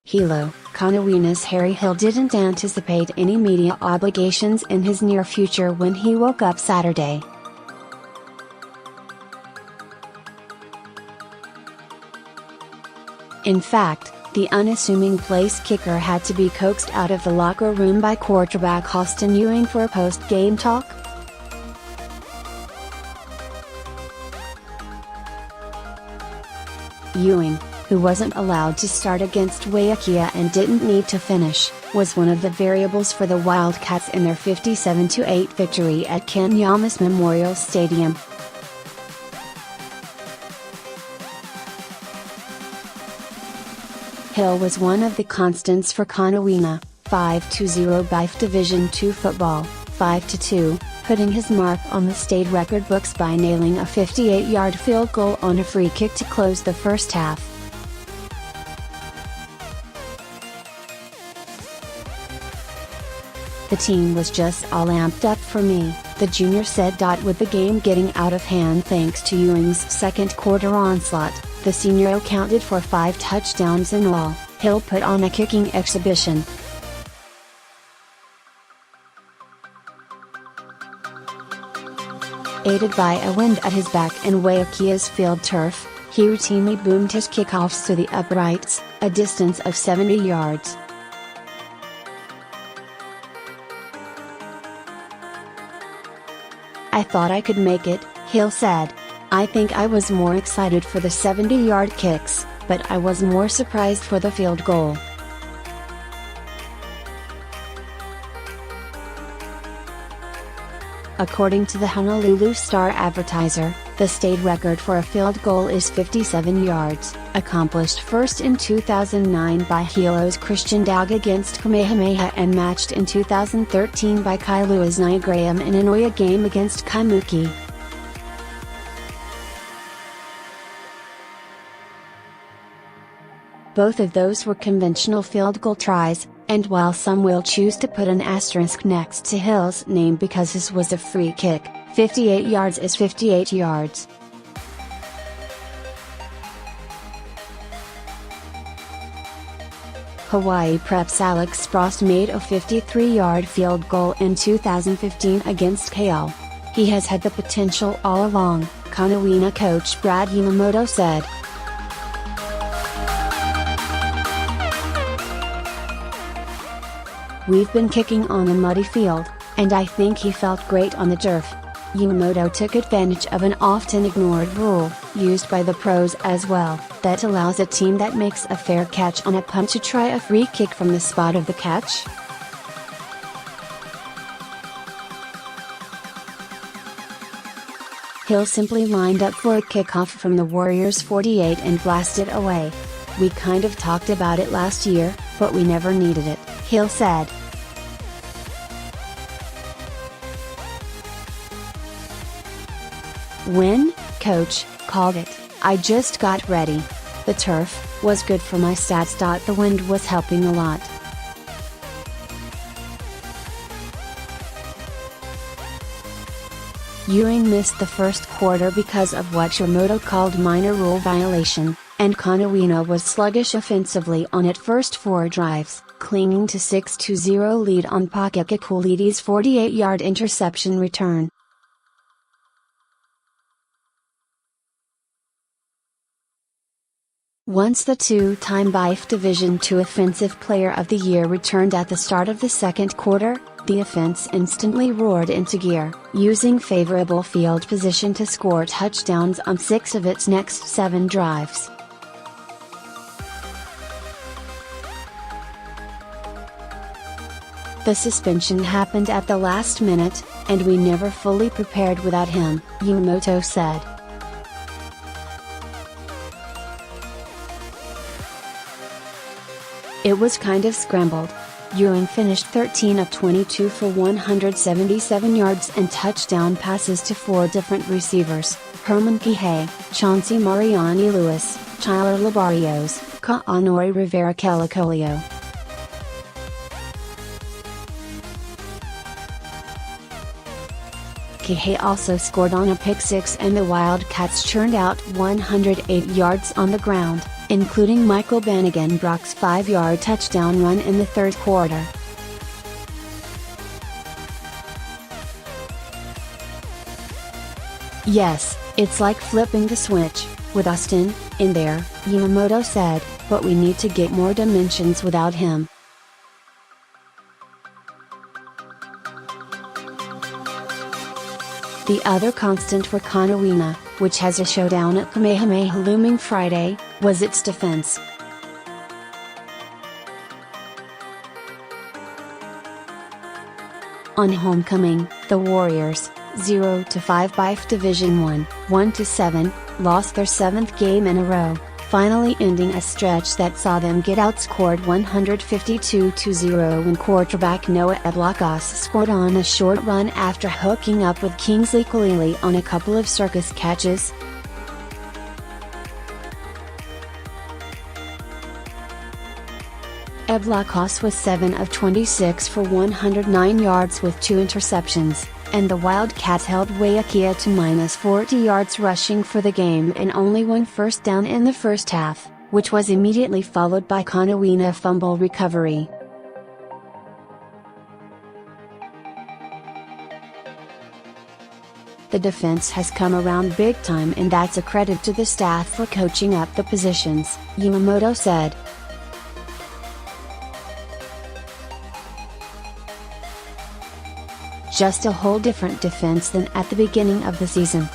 Hilo, Konawaena's Harry Hill didn't anticipate any media obligations in his near future when he woke up Saturday. In fact, the unassuming place kicker had to be coaxed out of the locker room by quarterback Austin Ewing for a post-game talk. Ewing, who wasn't allowed to start against Waiakea and didn't need to finish, was one of the variables for the Wildcats in their 57-8 victory at Ken Yamase Memorial Stadium. Hill was one of the constants for Konawaena, 5-0 BIIF Division II football, 5-2, putting his mark on the state record books by nailing a 58-yard field goal on a free kick to close the first half. The team was just all amped up for me, the junior said. With the game getting out of hand thanks to Ewing's second quarter onslaught, the senior accounted for 5 touchdowns in all. Hill put on a kicking exhibition. Aided by a wind at his back and Waiakea's field turf, he routinely boomed his kickoffs to the uprights, a distance of 70 yards. "I thought I could make it," Hill said. "I think I was more excited for the 70-yard kicks, but I was more surprised for the field goal." According to the Honolulu Star-Advertiser, the state record for a field goal is 57 yards, accomplished first in 2009 by Hilo's Christian Dag against Kamehameha and matched in 2013 by Kailua's Nia Graham in an Oya game against Kaimuki. Both of those were conventional field goal tries, and while some will choose to put an asterisk next to Hill's name because his was a free kick, 58 yards is 58 yards. Hawaii Prep's Alex Frost made a 53-yard field goal in 2015 against Hilo. "He has had the potential all along," Konawaena coach Brad Uemoto said. "We've been kicking on a muddy field, and I think he felt great on the turf." Uemoto took advantage of an often ignored rule, used by the pros as well, that allows a team that makes a fair catch on a punt to try a free kick from the spot of the catch. Hill simply lined up for a kickoff from the Warriors' 48 and blasted away. "We kind of talked about it last year, but we never needed it," Hill said. "When, coach, called it, I just got ready. The turf was good for my stats. The wind was helping a lot." Ewing missed the first quarter because of what Uemoto called minor rule violation, and Konawaena was sluggish offensively on its first 4 drives, clinging to 6-0 lead on Paka Cacoulidis' 48-yard interception return. Once the 2-time BIIF Division II Offensive Player of the Year returned at the start of the second quarter, the offense instantly roared into gear, using favorable field position to score touchdowns on 6 of its next 7 drives. "The suspension happened at the last minute, and we never fully prepared without him," Uemoto said. "It was kind of scrambled." Ewing finished 13 of 22 for 177 yards and touchdown passes to 4 different receivers: Herman Kihe, Chauncey Mariani-Lewis, Tyler Labarios, Ka'anori Rivera-Kelekolio. Kihe also scored on a pick-6 and the Wildcats churned out 108 yards on the ground, including Michael Banagan-Brock's 5-yard touchdown run in the third quarter. "Yes, it's like flipping the switch, with Austin in there," Uemoto said, "but we need to get more dimensions without him." The other constant for Konawaena, which has a showdown at Kamehameha looming Friday, was its defense. On homecoming, the Warriors, 0-5 BIIF Division I, 1-7, lost their 7th game in a row, finally ending a stretch that saw them get outscored 152-0 when quarterback Noah Eblacas scored on a short run after hooking up with Kingsley Kalili on a couple of circus catches. Eblacas was 7 of 26 for 109 yards with 2 interceptions, and the Wildcats held Waiakea to -40 yards rushing for the game and only 1 first down in the first half, which was immediately followed by Konawaena fumble recovery. "The defense has come around big time and that's a credit to the staff for coaching up the positions," Uemoto said. "Just a whole different defense than at the beginning of the season.